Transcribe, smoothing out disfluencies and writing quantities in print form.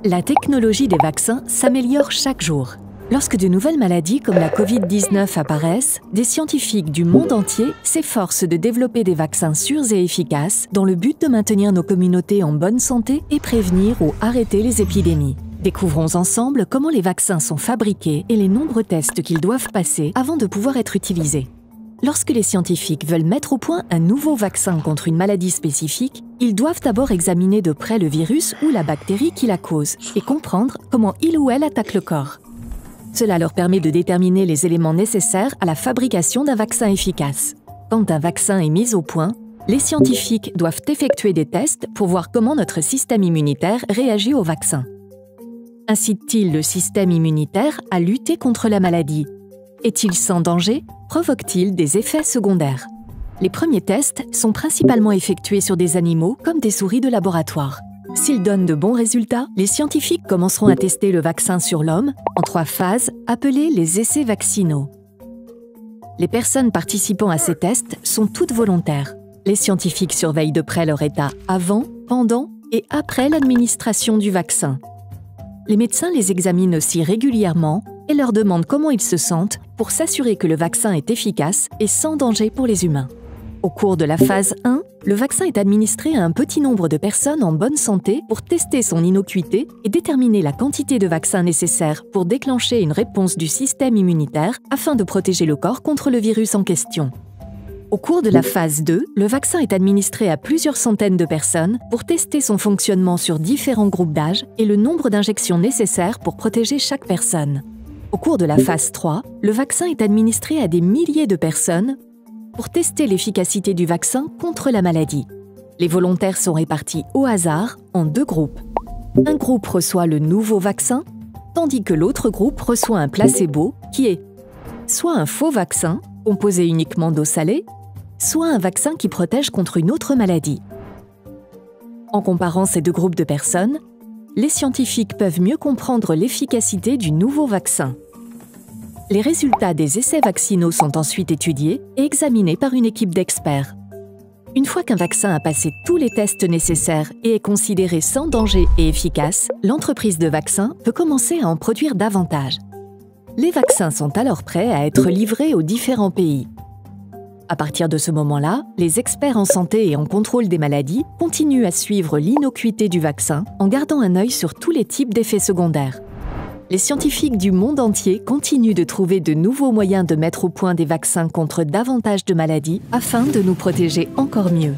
La technologie des vaccins s'améliore chaque jour. Lorsque de nouvelles maladies comme la Covid-19 apparaissent, des scientifiques du monde entier s'efforcent de développer des vaccins sûrs et efficaces dans le but de maintenir nos communautés en bonne santé et prévenir ou arrêter les épidémies. Découvrons ensemble comment les vaccins sont fabriqués et les nombreux tests qu'ils doivent passer avant de pouvoir être utilisés. Lorsque les scientifiques veulent mettre au point un nouveau vaccin contre une maladie spécifique, ils doivent d'abord examiner de près le virus ou la bactérie qui la cause et comprendre comment il ou elle attaque le corps. Cela leur permet de déterminer les éléments nécessaires à la fabrication d'un vaccin efficace. Quand un vaccin est mis au point, les scientifiques doivent effectuer des tests pour voir comment notre système immunitaire réagit au vaccin. Incite-t-il le système immunitaire à lutter contre la maladie? Est-il sans danger? Provoque-t-il des effets secondaires? Les premiers tests sont principalement effectués sur des animaux comme des souris de laboratoire. S'ils donnent de bons résultats, les scientifiques commenceront à tester le vaccin sur l'homme en 3 phases appelées les essais vaccinaux. Les personnes participant à ces tests sont toutes volontaires. Les scientifiques surveillent de près leur état avant, pendant et après l'administration du vaccin. Les médecins les examinent aussi régulièrement et leur demandent comment ils se sentent pour s'assurer que le vaccin est efficace et sans danger pour les humains. Au cours de la phase 1, le vaccin est administré à un petit nombre de personnes en bonne santé pour tester son innocuité et déterminer la quantité de vaccin nécessaire pour déclencher une réponse du système immunitaire afin de protéger le corps contre le virus en question. Au cours de la phase 2, le vaccin est administré à plusieurs centaines de personnes pour tester son fonctionnement sur différents groupes d'âge et le nombre d'injections nécessaires pour protéger chaque personne. Au cours de la phase 3, le vaccin est administré à des milliers de personnes pour tester l'efficacité du vaccin contre la maladie. Les volontaires sont répartis au hasard en 2 groupes. Un groupe reçoit le nouveau vaccin, tandis que l'autre groupe reçoit un placebo qui est soit un faux vaccin, composé uniquement d'eau salée, soit un vaccin qui protège contre une autre maladie. En comparant ces 2 groupes de personnes, les scientifiques peuvent mieux comprendre l'efficacité du nouveau vaccin. Les résultats des essais vaccinaux sont ensuite étudiés et examinés par une équipe d'experts. Une fois qu'un vaccin a passé tous les tests nécessaires et est considéré sans danger et efficace, l'entreprise de vaccins peut commencer à en produire davantage. Les vaccins sont alors prêts à être livrés aux différents pays. À partir de ce moment-là, les experts en santé et en contrôle des maladies continuent à suivre l'innocuité du vaccin en gardant un œil sur tous les types d'effets secondaires. Les scientifiques du monde entier continuent de trouver de nouveaux moyens de mettre au point des vaccins contre davantage de maladies afin de nous protéger encore mieux.